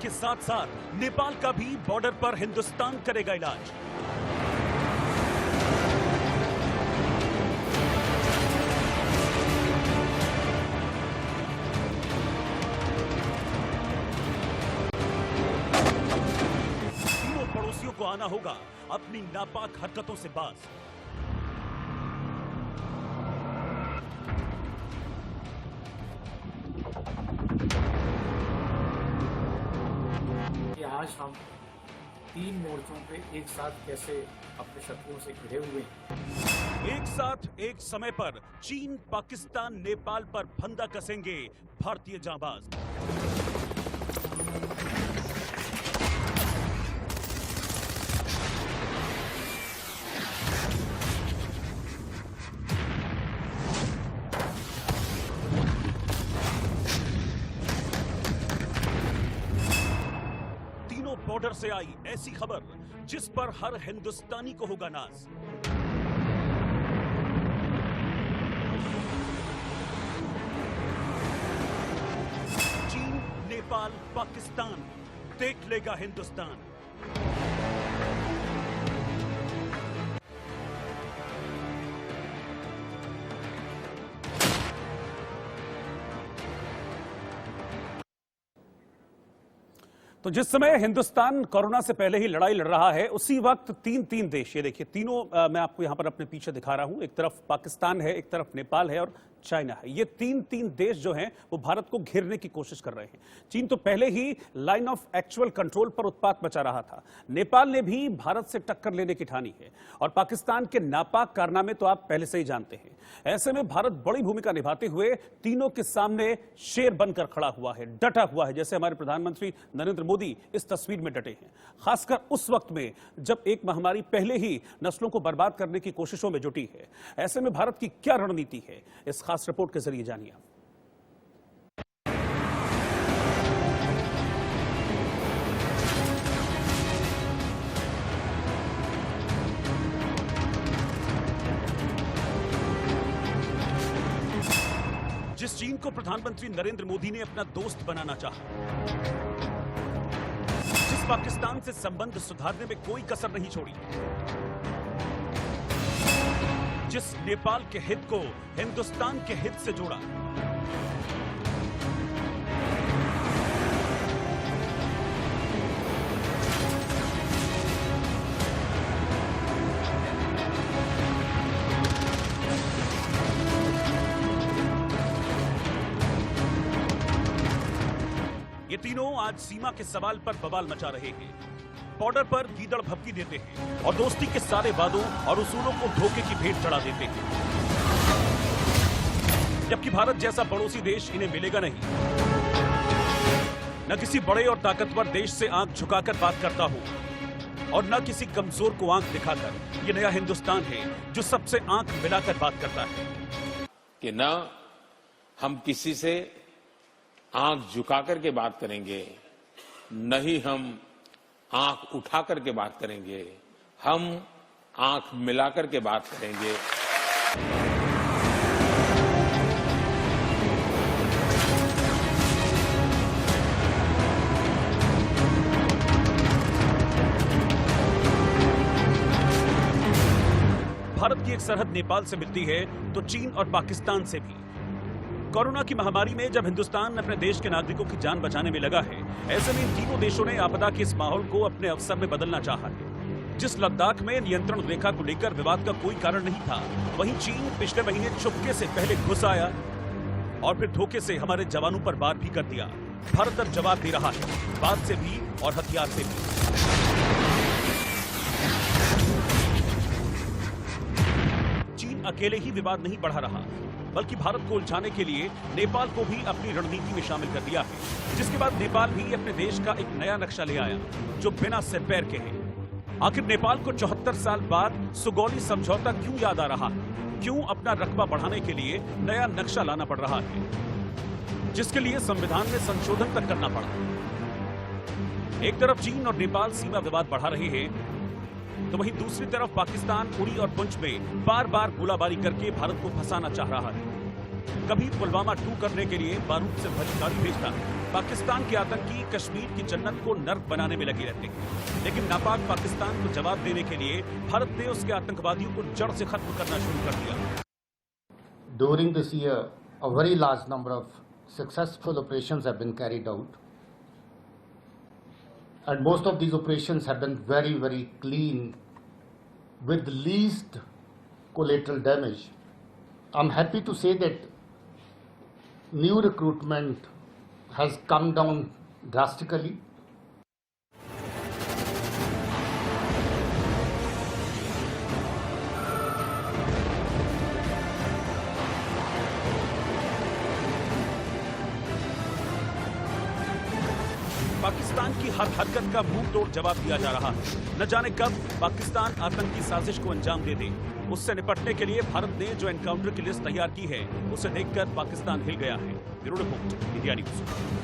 के साथ साथ नेपाल का भी बॉर्डर पर हिंदुस्तान करेगा इलाज। तीनों पड़ोसियों को आना होगा अपनी नापाक हरकतों से बाज। आज हम 3 मोर्चों पे एक साथ कैसे अपने शत्रुओं से भिड़े हुए हैं। एक साथ एक समय पर चीन, पाकिस्तान, नेपाल पर फंदा कसेंगे भारतीय जांबाज। बॉर्डर से आई ऐसी खबर जिस पर हर हिंदुस्तानी को होगा नाज। चीन, नेपाल, पाकिस्तान देख लेगा हिंदुस्तान। तो जिस समय हिंदुस्तान कोरोना से पहले ही लड़ाई लड़ रहा है, उसी वक्त तीन देश, ये देखिए तीनों मैं आपको यहां पर अपने पीछे दिखा रहा हूं। एक तरफ पाकिस्तान है, एक तरफ नेपाल है और चाइना है। ये तीन देश जो हैं वो भारत को घेरने की कोशिश कर रहे हैं। चीन तो पहले ही लाइन ऑफ एक्चुअल कंट्रोल पर उत्पात मचा रहा था। नेपाल ने भी भारत से टक्कर लेने की ठानी है और पाकिस्तान के नापाक कारनामे तो आप पहले से ही जानते हैं। ऐसे में भारत बड़ी भूमिका निभाते हुए तीनों के सामने शेर बनकर खड़ा हुआ है, डटा हुआ है, जैसे हमारे प्रधानमंत्री नरेंद्र मोदी इस तस्वीर में डटे हैं। खासकर उस वक्त में जब एक महामारी पहले ही नस्लों को बर्बाद करने की कोशिशों में जुटी है। ऐसे में भारत की क्या रणनीति है, इस खास रिपोर्ट के जरिए जानिए। जिस चीन को प्रधानमंत्री नरेंद्र मोदी ने अपना दोस्त बनाना चाहा, जिस पाकिस्तान से संबंध सुधारने में कोई कसर नहीं छोड़ी, जिस नेपाल के हित को हिंदुस्तान के हित से जोड़ा, ये तीनों आज सीमा के सवाल पर बवाल मचा रहे हैं। बॉर्डर पर गीदड़ भभकी देते हैं और दोस्ती के सारे वादों और उसूलों को धोखे की भेंट चढ़ा देते हैं, जबकि भारत जैसा पड़ोसी देश इन्हें मिलेगा नहीं। न किसी बड़े और ताकतवर देश से आंख झुकाकर बात करता हो और न किसी कमजोर को आंख दिखाकर। ये नया हिंदुस्तान है जो सबसे आंख मिलाकर बात करता है कि न हम किसी से आंख झुका करके बात करेंगे, न ही हम आंख उठा करके बात करेंगे, हम आंख मिलाकर के बात करेंगे। भारत की एक सरहद नेपाल से मिलती है तो चीन और पाकिस्तान से भी। कोरोना की महामारी में जब हिंदुस्तान अपने देश के नागरिकों की जान बचाने में लगा है, ऐसे में इन तीनों देशों ने आपदा के इस माहौल को अपने अवसर में बदलना चाहा है। जिस लद्दाख में नियंत्रण रेखा को लेकर विवाद का कोई कारण नहीं था, वहीं चीन पिछले महीने चुपके से पहले घुस आया और फिर धोखे से हमारे जवानों पर वार भी कर दिया। भारत अब जवाब दे रहा है, बात से भी और हथियार से भी। चीन अकेले ही विवाद नहीं बढ़ा रहा, बल्कि भारत को उलझाने के लिए नेपाल को भी अपनी रणनीति में शामिल कर दिया है, जिसके बाद नेपाल भी अपने देश का एक नया नक्शा ले आया जो बिना सिर पैर के है। आखिर नेपाल को 74 साल बाद सुगौली समझौता क्यों याद आ रहा है? क्यों अपना रकबा बढ़ाने के लिए नया नक्शा लाना पड़ रहा है, जिसके लिए संविधान में संशोधन तक करना पड़ा? एक तरफ चीन और नेपाल सीमा विवाद बढ़ा रहे हैं, तो वहीं दूसरी तरफ पाकिस्तान उरी और पुंछ में बार बार गोलाबारी करके भारत को फंसाना चाह रहा है। कभी पुलवामा 2 करने के लिए बारूद से भरी गाड़ी भेजता। पाकिस्तान के आतंकी कश्मीर की जन्नत को नर्क बनाने में लगे रहते हैं, लेकिन नापाक पाकिस्तान को जवाब देने के लिए भारत ने उसके आतंकवादियों को जड़ से खत्म करना शुरू कर दिया। During this year, a very large number of successful operations have been carried out, and most of these operations have been very, very clean, with least collateral damage. I'm happy to say that new recruitment has come down drastically. Pakistan की हर हरकत का मुंह तोड़ जवाब दिया जा रहा है। न जाने कब पाकिस्तान आतंकी साजिश को अंजाम दे दे। उससे निपटने के लिए भारत ने जो एनकाउंटर की लिस्ट तैयार की है, उसे देखकर पाकिस्तान हिल गया है। Bureau report, India news.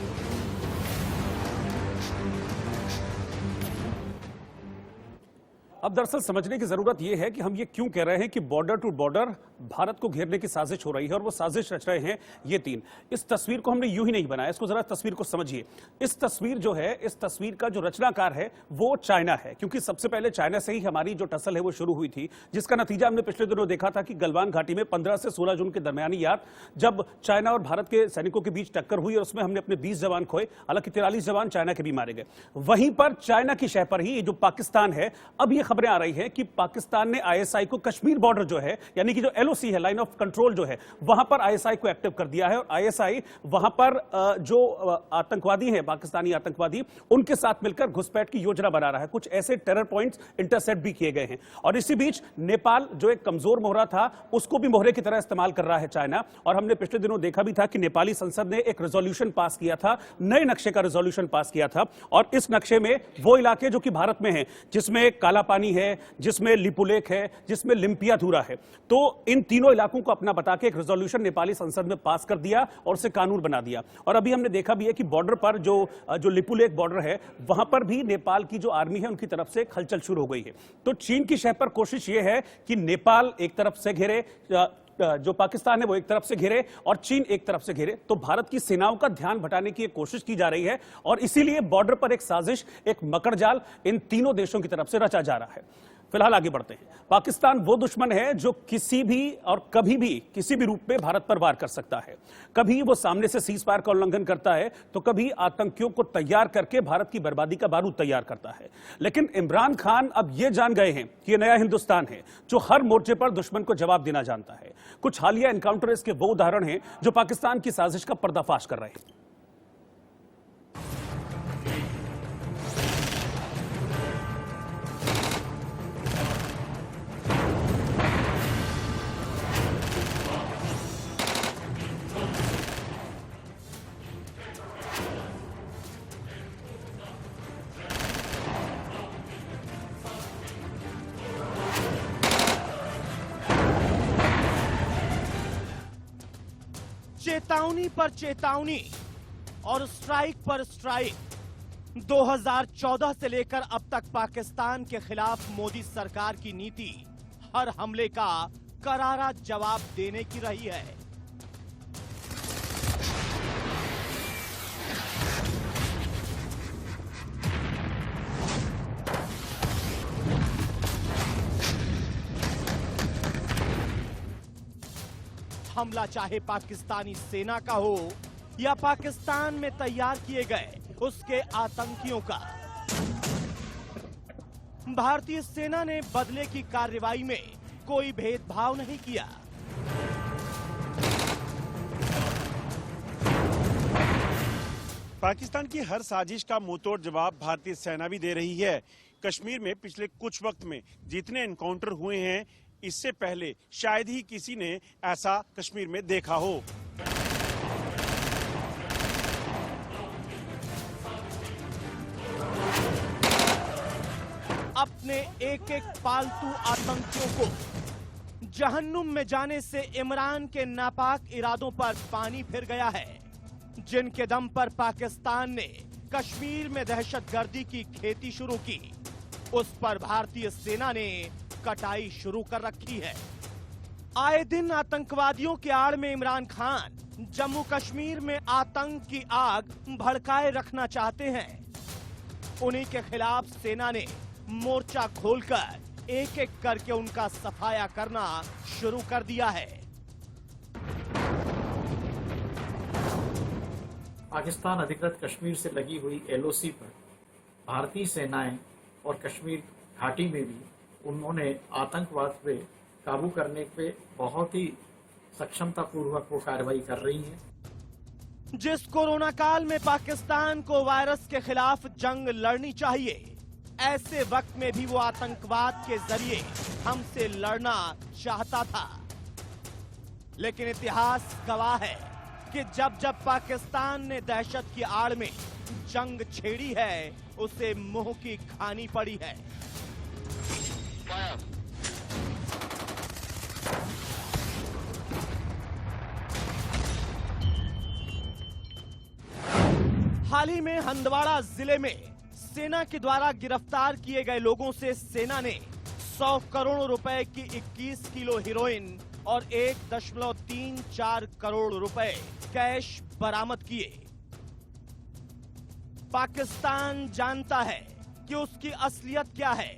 अब दरअसल समझने की जरूरत यह है कि हम ये क्यों कह रहे हैं कि बॉर्डर टू बॉर्डर भारत को घेरने की साजिश हो रही है, और वो साजिश रच रहे हैं ये तीन। इस तस्वीर को हमने यूं ही नहीं बनाया, इसको जरा तस्वीर को समझिए। इस तस्वीर जो है, इस तस्वीर का जो रचनाकार है वो चाइना है, क्योंकि सबसे पहले चाइना से ही हमारी जो टसल है वो शुरू हुई थी, जिसका नतीजा हमने पिछले दिनों देखा था कि गलवान घाटी में 15 से 16 जून के दरमियानी याद जब चाइना और भारत के सैनिकों के बीच टक्कर हुई और उसमें हमने अपने 20 जवान खोए, हालांकि 43 जवान चाइना के भी मारे गए। वहीं पर चाइना की शह पर ही जो पाकिस्तान है, अब ये खबरें आ रही है कि पाकिस्तान ने आईएसआई को कश्मीर बॉर्डर जो है, यानी कि जो एलओसी है, लाइन ऑफ कंट्रोल जो है, वहां पर आईएसआई को एक्टिव कर दिया है, और आईएसआई वहां पर जो आतंकवादी हैं, पाकिस्तानी आतंकवादी, उनके साथ मिलकर घुसपैठ की योजना बना रहा है। कुछ ऐसे टेरर पॉइंट्स इंटरसेप्ट भी किए गए हैं। और इसी बीच नेपाल, जो एक कमजोर मोहरा था, उसको भी मोहरे की तरह इस्तेमाल कर रहा है चाइना। और हमने पिछले दिनों देखा भी था कि नेपाली संसद ने एक रेजोल्यूशन पास किया था, नए नक्शे का रेजोल्यूशन पास किया था, और इस नक्शे में वो इलाके जो कि भारत में हैं, जिसमें काला पानी है, जिसमें लिपुलेख है, जिसमें लिम्पियाधुरा है, तो इन तीनों इलाकों को अपना बता के एक रेजोल्यूशन नेपाली संसद में पास कर दिया और उसे कानून बना दिया। और अभी हमने देखा भी है कि बॉर्डर पर जो लिपुलेख बॉर्डर है, वहां पर भी नेपाल की जो आर्मी है उनकी तरफ से खलचल शुरू हो गई है। तो चीन की शह पर कोशिश यह है कि नेपाल एक तरफ से घेरे, जो पाकिस्तान है वो एक तरफ से घेरे, और चीन एक तरफ से घेरे। तो भारत की सेनाओं का ध्यान भटाने की एक कोशिश की जा रही है, और इसीलिए बॉर्डर पर एक साजिश, एक मकड़जाल इन तीनों देशों की तरफ से रचा जा रहा है। फिलहाल आगे बढ़ते हैं। पाकिस्तान वो दुश्मन है जो किसी भी और कभी भी किसी भी रूप में भारत पर वार कर सकता है। कभी वो सामने से सीज फायर का उल्लंघन करता है, तो कभी आतंकियों को तैयार करके भारत की बर्बादी का बारूद तैयार करता है। लेकिन इमरान खान अब ये जान गए हैं कि ये नया हिंदुस्तान है जो हर मोर्चे पर दुश्मन को जवाब देना जानता है। कुछ हालिया एनकाउंटर इसके वो उदाहरण हैं जो पाकिस्तान की साजिश का पर्दाफाश कर रहे हैं। चेतावनी पर चेतावनी और स्ट्राइक पर स्ट्राइक। 2014 से लेकर अब तक पाकिस्तान के खिलाफ मोदी सरकार की नीति हर हमले का करारा जवाब देने की रही है। हमला चाहे पाकिस्तानी सेना का हो या पाकिस्तान में तैयार किए गए उसके आतंकियों का, भारतीय सेना ने बदले की कार्रवाई में कोई भेदभाव नहीं किया। पाकिस्तान की हर साजिश का मुंहतोड़ जवाब भारतीय सेना भी दे रही है। कश्मीर में पिछले कुछ वक्त में जितने एनकाउंटर हुए हैं, इससे पहले शायद ही किसी ने ऐसा कश्मीर में देखा हो। अपने एक एक पालतू आतंकियों को जहन्नुम में जाने से इमरान के नापाक इरादों पर पानी फिर गया है। जिनके दम पर पाकिस्तान ने कश्मीर में दहशतगर्दी की खेती शुरू की, उस पर भारतीय सेना ने कटाई शुरू कर रखी है। आए दिन आतंकवादियों के आड़ में इमरान खान जम्मू कश्मीर में आतंक की आग भड़काए रखना चाहते हैं। उन्हीं के खिलाफ सेना ने मोर्चा खोलकर एक एक करके उनका सफाया करना शुरू कर दिया है। पाकिस्तान अधिकृत कश्मीर से लगी हुई एलओसी पर भारतीय सेनाएं और कश्मीर घाटी में भी उन्होंने आतंकवाद पे काबू करने पे बहुत ही सक्षमतापूर्वक वो कार्रवाई कर रही है। जिस कोरोना काल में पाकिस्तान को वायरस के खिलाफ जंग लड़नी चाहिए, ऐसे वक्त में भी वो आतंकवाद के जरिए हमसे लड़ना चाहता था। लेकिन इतिहास गवाह है कि जब जब पाकिस्तान ने दहशत की आड़ में जंग छेड़ी है, उसे मुंह की खानी पड़ी है। हाल ही में हंदवाड़ा जिले में सेना के द्वारा गिरफ्तार किए गए लोगों से सेना ने 100 करोड़ रुपए की 21 किलो हीरोइन और 1.34 करोड़ रुपए कैश बरामद किए। पाकिस्तान जानता है कि उसकी असलियत क्या है।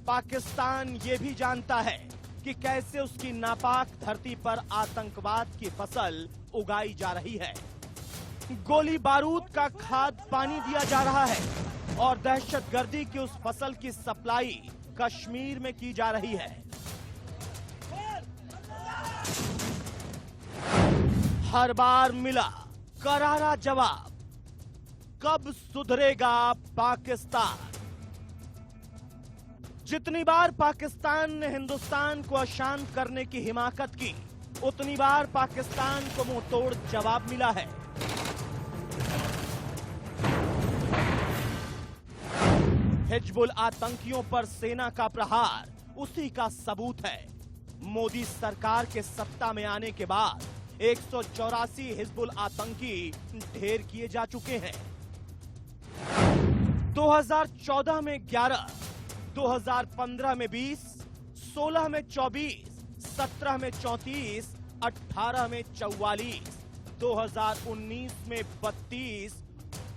पाकिस्तान ये भी जानता है कि कैसे उसकी नापाक धरती पर आतंकवाद की फसल उगाई जा रही है। गोली बारूद का खाद पानी दिया जा रहा है और दहशतगर्दी की उस फसल की सप्लाई कश्मीर में की जा रही है। हर बार मिला करारा जवाब। कब सुधरेगा पाकिस्तान? जितनी बार पाकिस्तान ने हिंदुस्तान को अशांत करने की हिमाकत की, उतनी बार पाकिस्तान को मुंह तोड़ जवाब मिला है। हिजबुल आतंकियों पर सेना का प्रहार उसी का सबूत है। मोदी सरकार के सत्ता में आने के बाद 184 हिजबुल आतंकी ढेर किए जा चुके हैं। 2014 में 11, 2015 में 20, 16 में 24, 17 में 34, 18 में 44, 2019 में 32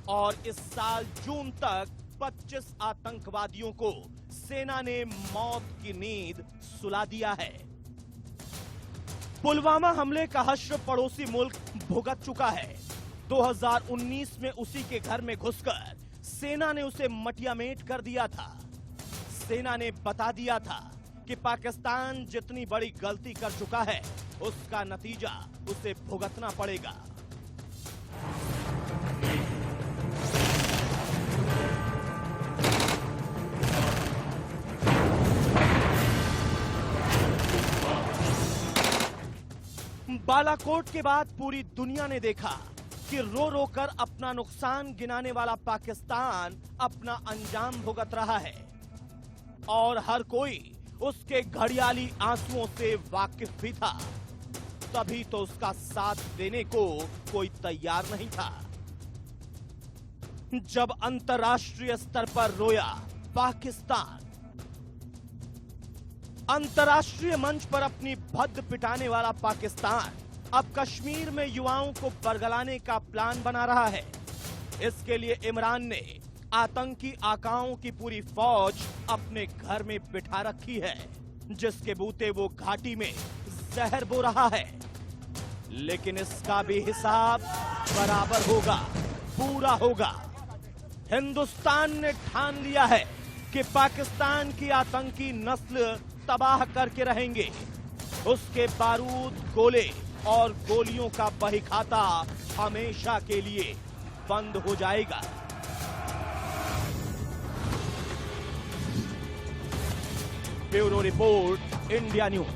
और इस साल जून तक 25 आतंकवादियों को सेना ने मौत की नींद सुला दिया है। पुलवामा हमले का हश्र पड़ोसी मुल्क भुगत चुका है। 2019 में उसी के घर में घुसकर सेना ने उसे मटियामेट कर दिया था। सेना ने बता दिया था कि पाकिस्तान जितनी बड़ी गलती कर चुका है, उसका नतीजा उसे भुगतना पड़ेगा। बालाकोट के बाद पूरी दुनिया ने देखा कि रो रो कर अपना नुकसान गिनाने वाला पाकिस्तान अपना अंजाम भुगत रहा है और हर कोई उसके घड़ियाली आंसुओं से वाकिफ भी था। तभी तो उसका साथ देने को कोई तैयार नहीं था। जब अंतर्राष्ट्रीय स्तर पर रोया पाकिस्तान, अंतर्राष्ट्रीय मंच पर अपनी भद्द पिटाने वाला पाकिस्तान अब कश्मीर में युवाओं को बरगलाने का प्लान बना रहा है। इसके लिए इमरान ने आतंकी आकाओं की पूरी फौज अपने घर में बिठा रखी है, जिसके बूते वो घाटी में जहर बो रहा है। लेकिन इसका भी हिसाब बराबर होगा, पूरा होगा। हिंदुस्तान ने ठान लिया है कि पाकिस्तान की आतंकी नस्ल तबाह करके रहेंगे। उसके बारूद, गोले और गोलियों का बहीखाता हमेशा के लिए बंद हो जाएगा। Bureau report, India news.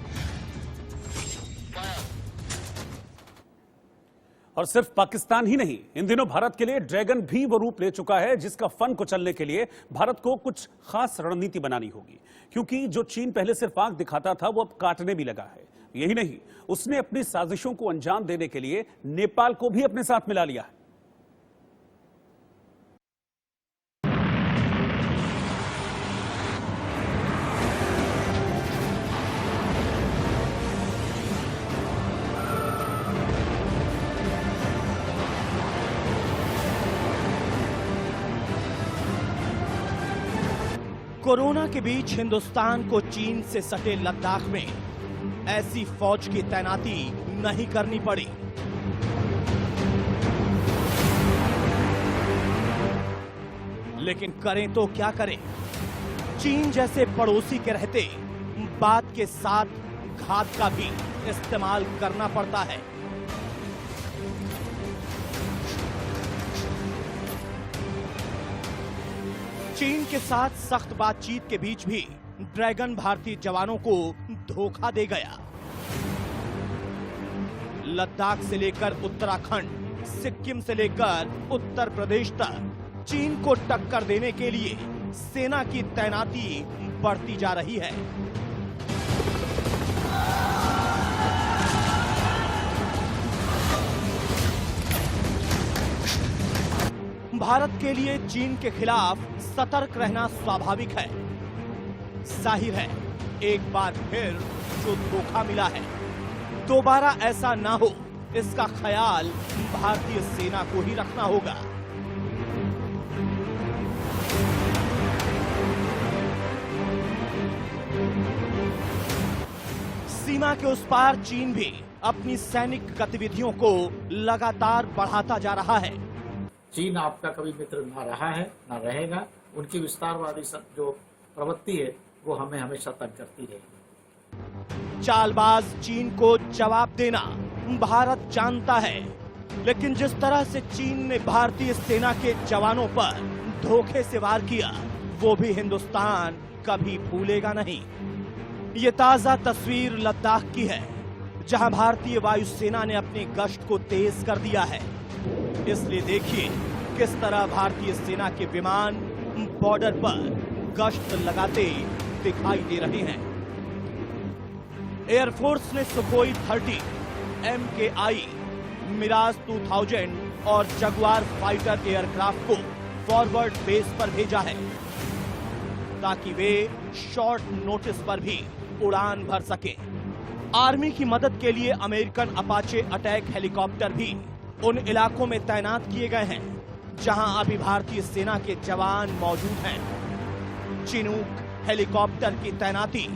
और सिर्फ पाकिस्तान ही नहीं, इन दिनों भारत के लिए ड्रैगन भी वो रूप ले चुका है जिसका फन कुचलने के लिए भारत को कुछ खास रणनीति बनानी होगी। क्योंकि जो चीन पहले सिर्फ आंख दिखाता था, वो अब काटने भी लगा है। यही नहीं, उसने अपनी साजिशों को अंजाम देने के लिए नेपाल को भी अपने साथ मिला लिया है। कोरोना के बीच हिंदुस्तान को चीन से सटे लद्दाख में ऐसी फौज की तैनाती नहीं करनी पड़ी। लेकिन करें तो क्या करें? चीन जैसे पड़ोसी के रहते बात के साथ घात का भी इस्तेमाल करना पड़ता है। चीन के साथ सख्त बातचीत के बीच भी ड्रैगन भारतीय जवानों को धोखा दे गया। लद्दाख से लेकर उत्तराखंड, सिक्किम से लेकर उत्तर प्रदेश तक चीन को टक्कर देने के लिए सेना की तैनाती बढ़ती जा रही है। भारत के लिए चीन के खिलाफ सतर्क रहना स्वाभाविक है। जाहिर है एक बार फिर जो धोखा मिला है दोबारा ऐसा ना हो, इसका ख्याल भारतीय सेना को ही रखना होगा। सीमा के उस पार चीन भी अपनी सैनिक गतिविधियों को लगातार बढ़ाता जा रहा है। चीन आपका कभी मित्र ना रहा है ना रहेगा। उनकी विस्तारवादी जो प्रवृत्ति है वो हमें हमेशा तंग करती रहेगी। चालबाज चीन को जवाब देना भारत जानता है, लेकिन जिस तरह से चीन ने भारतीय सेना के जवानों पर धोखे से वार किया वो भी हिंदुस्तान कभी भूलेगा नहीं। ये ताजा तस्वीर लद्दाख की है, जहां भारतीय वायुसेना ने अपनी गश्त को तेज कर दिया है। इसलिए देखिए किस तरह भारतीय सेना के विमान बॉर्डर पर गश्त लगाते दिखाई दे रहे हैं। एयरफोर्स ने सुखोई 30, MKI, मिराज 2000 और जगुआर फाइटर एयरक्राफ्ट को फॉरवर्ड बेस पर भेजा है ताकि वे शॉर्ट नोटिस पर भी उड़ान भर सके। आर्मी की मदद के लिए अमेरिकन अपाचे अटैक हेलीकॉप्टर भी उन इलाकों में तैनात किए गए हैं जहां अभी भारतीय सेना के जवान मौजूद हैं। चिनूक हेलीकॉप्टर की तैनाती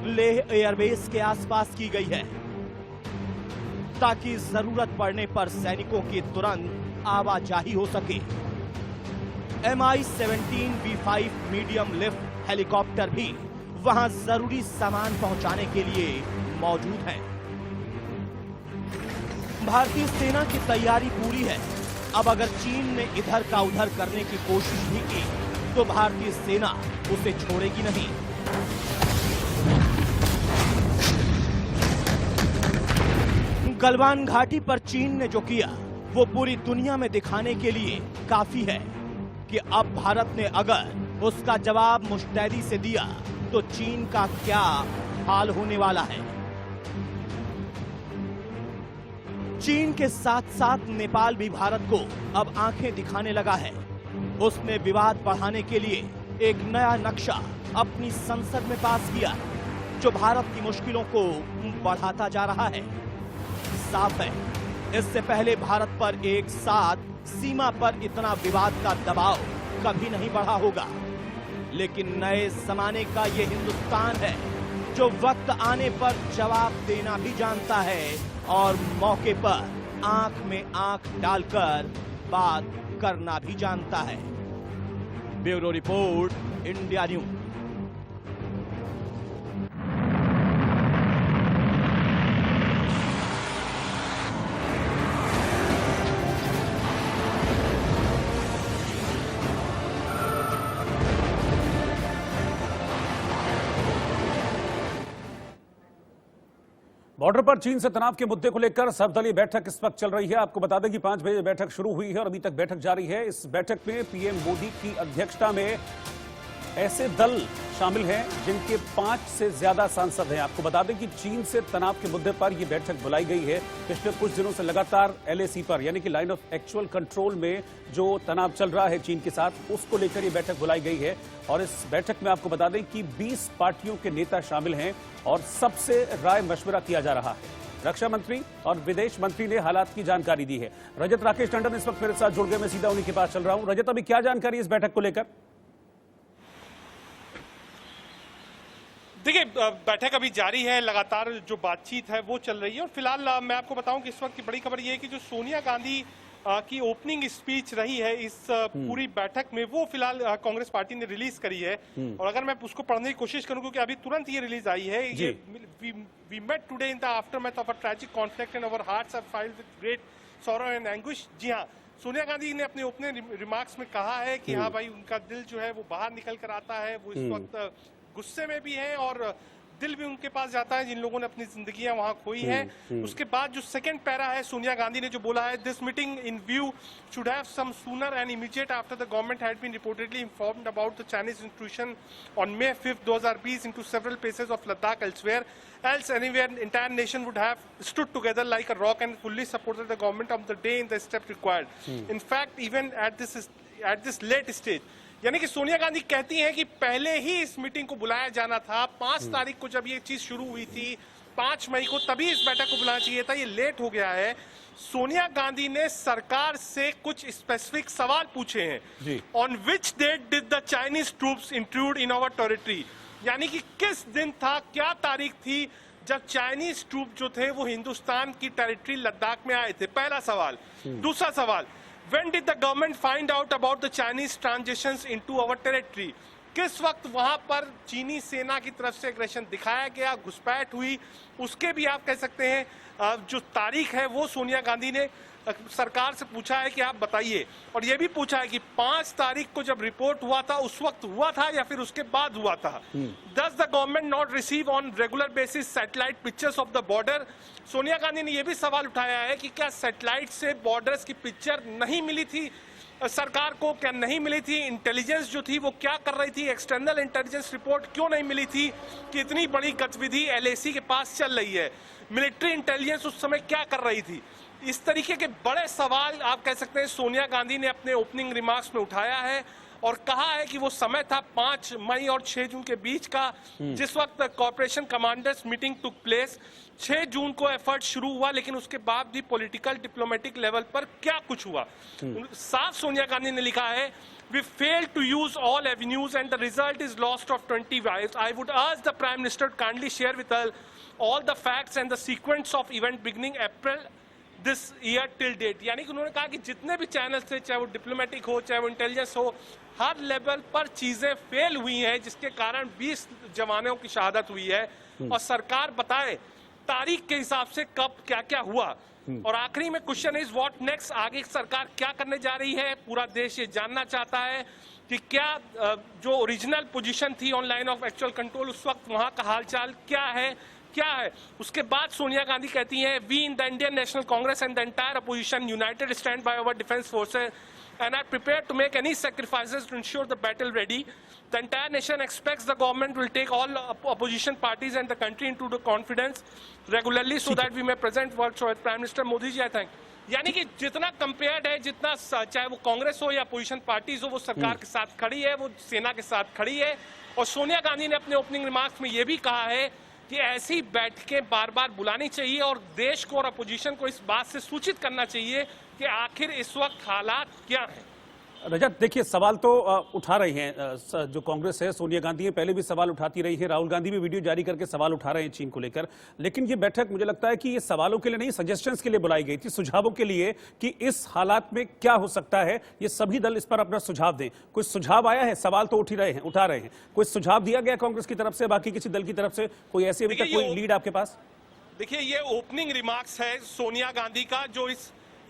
लेह एयरबेस के आसपास की गई है ताकि जरूरत पड़ने पर सैनिकों की तुरंत आवाजाही हो सके। Mi-17 V5 medium lift helicopter भी वहां जरूरी सामान पहुंचाने के लिए मौजूद हैं। भारतीय सेना की तैयारी पूरी है। अब अगर चीन ने इधर का उधर करने की कोशिश भी की तो भारतीय सेना उसे छोड़ेगी नहीं। गलवान घाटी पर चीन ने जो किया वो पूरी दुनिया में दिखाने के लिए काफी है कि अब भारत ने अगर उसका जवाब मुस्तैदी से दिया तो चीन का क्या हाल होने वाला है। चीन के साथ साथ नेपाल भी भारत को अब आंखें दिखाने लगा है। उसने विवाद बढ़ाने के लिए एक नया नक्शा अपनी संसद में पास किया जो भारत की मुश्किलों को बढ़ाता जा रहा है। साफ है इससे पहले भारत पर एक साथ सीमा पर इतना विवाद का दबाव कभी नहीं बढ़ा होगा, लेकिन नए जमाने का ये हिंदुस्तान है जो वक्त आने पर जवाब देना भी जानता है और मौके पर आंख में आंख डालकर बात करना भी जानता है। Bureau report, India news. Border पर चीन से तनाव के मुद्दे को लेकर सर्वदलीय बैठक इस वक्त चल रही है। आपको बता दें कि 5 बजे बैठक शुरू हुई है और अभी तक बैठक जारी है। इस बैठक में पीएम मोदी की अध्यक्षता में ऐसे दल शामिल हैं जिनके 5 से ज्यादा सांसद हैं। आपको बता दें कि चीन से तनाव के मुद्दे पर यह बैठक बुलाई गई है। पिछले कुछ दिनों से लगातार LAC पर यानी कि लाइन ऑफ एक्चुअल कंट्रोल में जो तनाव चल रहा है चीन के साथ, उसको लेकर यह बैठक बुलाई गई है। और इस बैठक में आपको बता दें कि 20 पार्टियों के नेता शामिल हैं और सबसे राय मशवरा किया जा रहा है। रक्षा मंत्री और विदेश मंत्री ने हालात की जानकारी दी है। रजत राकेश टंडन इस वक्त मेरे साथ जुड़ गए, मैं सीधा उन्हीं के पास चल रहा हूं। रजत, अभी क्या जानकारी इस बैठक को लेकर? देखिए, बैठक अभी जारी है, लगातार जो बातचीत है वो चल रही है और फिलहाल मैं आपको बताऊं कि इस वक्त की बड़ी खबर ये है कि जो सोनिया गांधी की ओपनिंग स्पीच रही है इस पूरी बैठक में, वो फिलहाल कांग्रेस पार्टी ने रिलीज करी है। और अगर मैं उसको पढ़ने की कोशिश करूं, क्योंकि अभी तुरंत ये रिलीज आई है, ये we met today in the aftermath of a tragic conflict and our hearts are filled with great sorrow and anguish. जी हाँ, सोनिया गांधी ने अपने ओपनिंग रिमार्क्स में कहा है कि हाँ भाई, उनका दिल जो है वो बाहर निकल कर आता है, वो इस वक्त गुस्से में भी है और दिल भी उनके पास जाता है जिन लोगों ने अपनी जिंदगियां वहां खोई है। उसके बाद जो सेकंड पैरा है, सोनिया गांधी ने जो बोला है, this meeting in view should have some sooner and immediate after the government had been reportedly informed about the Chinese intrusion on May 5, 2020 into several places of Ladakh elsewhere. Else anywhere, entire nation would have stood together like a rock and fully supported the government on the day in the step required. In fact, even at this late stage, यानी कि सोनिया गांधी कहती हैं कि पहले ही इस meeting को बुलाया जाना था। 5 तारीख को जब ये चीज शुरू हुई थी, 5 मई को, तभी इस बैठक को बुलाना चाहिए था, ये लेट हो गया है। सोनिया गांधी ने सरकार से कुछ स्पेसिफिक सवाल पूछे हैं। On which date did the Chinese troops intrude in our territory, यानी कि किस दिन था, क्या तारीख थी जब चाइनीज ट्रूप जो थे वो हिंदुस्तान की टेरिटरी लद्दाख में आए थे, पहला सवाल। दूसरा सवाल, when did the government find out about the Chinese transitions into our territory? किस वक्त वहां पर चीनी सेना की तरफ से एग्रेशन दिखाया गया, घुसपैठ हुई, उसके भी आप कह सकते हैं जो तारीख है वो सोनिया गांधी ने सरकार से पूछा है कि आप बताइए। और ये भी पूछा है कि 5 तारीख को जब रिपोर्ट हुआ था उस वक्त हुआ था या फिर उसके बाद हुआ था। Does the government not receive on regular basis satellite pictures of the border? Sonia Gandhi ने यह भी सवाल उठाया है कि क्या सैटेलाइट से बॉर्डर्स की पिक्चर नहीं मिली थी सरकार को, क्या नहीं मिली थी? इंटेलिजेंस जो थी वो क्या कर रही थी? एक्सटर्नल इंटेलिजेंस रिपोर्ट क्यों नहीं मिली थी कि इतनी बड़ी गतिविधि LAC के पास चल रही है? मिलिट्री इंटेलिजेंस उस समय क्या कर रही थी? इस तरीके के बड़े सवाल आप कह सकते हैं सोनिया गांधी ने अपने ओपनिंग रिमार्क्स में उठाया है और कहा है कि वो समय था 5 मई और 6 जून के बीच का, जिस वक्त corporation commanders meeting took place. 6 जून को एफर्ट शुरू हुआ, लेकिन उसके बाद भी पॉलिटिकल डिप्लोमेटिक लेवल पर क्या कुछ हुआ? साफ सोनिया गांधी ने लिखा है, we failed to use all avenues and the result is lost of 20 lives. I would urge the Prime Minister to kindly share with us all the facts and the sequence of event beginning April this year till date. यानी कि उन्होंने कहा कि जितने भी channel थे, चाहे वो डिप्लोमेटिक हो, चाहे वो इंटेलिजेंस हो, हर लेवल पर चीजें फेल हुई हैं, जिसके कारण 20 जवानों की शहादत हुई है। और सरकार बताए तारीख के हिसाब से कब क्या क्या हुआ। और आखिरी में क्वेश्चन इज व्हाट नेक्स्ट, आगे सरकार क्या करने जा रही है? पूरा देश ये जानना चाहता है कि क्या जो ओरिजिनल पोजीशन थी on line of actual control, उस वक्त वहां का हालचाल क्या है? उसके बाद सोनिया गांधी कहती हैं, we in the Indian National Congress and the entire opposition united stand by our defence forces and are prepared to make any sacrifices to ensure the battle ready. The entire nation expects the government will take all opposition parties and the country into the confidence regularly so that we may present what Prime Minister Modi ji, I think. यानी कि जितना compared है, जितना चाहे वो कांग्रेस हो या opposition parties हो, वो सरकार के साथ खड़ी है, वो सेना के साथ खड़ी है। और सोनिया गांधी ने अपने ओपनिंग रिमार्क्स में ये भी कहा है कि ऐसी बैठकें बार बार बुलानी चाहिए और देश को और अपोजिशन को इस बात से सूचित करना चाहिए कि आखिर इस वक्त हालात क्या हैं। रजत, देखिए सवाल तो उठा रही हैं जो कांग्रेस है, सोनिया गांधी है, पहले भी सवाल उठाती रही है, राहुल गांधी भी वीडियो जारी करके सवाल उठा रहे हैं चीन को लेकर। लेकिन ये बैठक मुझे लगता है कि ये सवालों के लिए नहीं, सजेशंस के लिए बुलाई गई थी, सुझावों के लिए कि इस हालात में क्या हो सकता है। ये सभी दल इस पर अपना सुझाव दें। कुछ सुझाव आया है? सवाल तो उठा रहे हैं, कुछ सुझाव दिया गया कांग्रेस की तरफ से, बाकी किसी दल की तरफ से कोई ऐसी अभी तक कोई लीड आपके पास? देखिए, ये ओपनिंग रिमार्क्स है सोनिया गांधी का, जो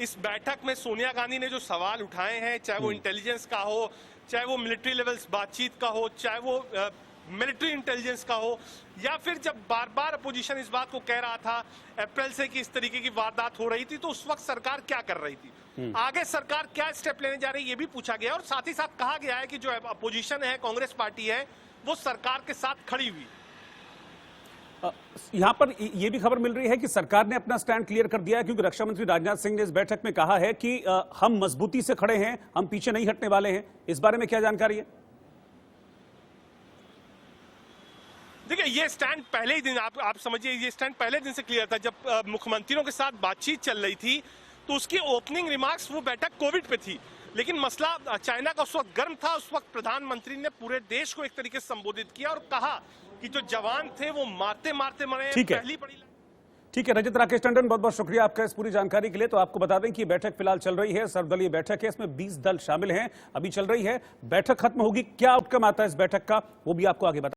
इस बैठक में सोनिया गांधी ने जो सवाल उठाए हैं, चाहे वो इंटेलिजेंस का हो, चाहे वो मिलिट्री लेवल्स बातचीत का हो, चाहे वो मिलिट्री इंटेलिजेंस का हो, या फिर जब बार बार अपोजिशन इस बात को कह रहा था अप्रैल से कि इस तरीके की वारदात हो रही थी, तो उस वक्त सरकार क्या कर रही थी, आगे सरकार क्या स्टेप लेने जा रही है, ये भी पूछा गया। और साथ ही साथ कहा गया है कि जो अपोजिशन है, कांग्रेस पार्टी है, वो सरकार के साथ खड़ी हुई। यहां पर यह भी खबर मिल रही है कि सरकार ने अपना स्टैंड क्लियर कर दिया है, क्योंकि रक्षा मंत्री राजनाथ सिंह ने इस बैठक में कहा है कि हम मजबूती से खड़े हैं, हम पीछे नहीं हटने वाले हैं। इस बारे में क्या जानकारी है? देखिए, ये स्टैंड पहले ही दिन आप समझिए, ये स्टैंड पहले दिन से क्लियर था। जब मुख्यमंत्रियों के साथ बातचीत चल रही थी तो उसकी ओपनिंग रिमार्क्स, वो बैठक कोविड पे थी, लेकिन मसला चाइना का उस वक्त गर्म था। उस वक्त प्रधानमंत्री ने पूरे देश को एक तरीके से संबोधित किया और कहा कि जो जवान थे वो मारते मारते मरे। ठीक है। पहली बड़ी ठीक है रजत राकेश टंडन, बहुत बहुत शुक्रिया आपका इस पूरी जानकारी के लिए। तो आपको बता दें कि बैठक फिलहाल चल रही है, सर्वदलीय बैठक है, इसमें 20 दल शामिल हैं, अभी चल रही है। बैठक खत्म होगी, क्या आउटकम आता है इस बैठक का वो भी आपको आगे बता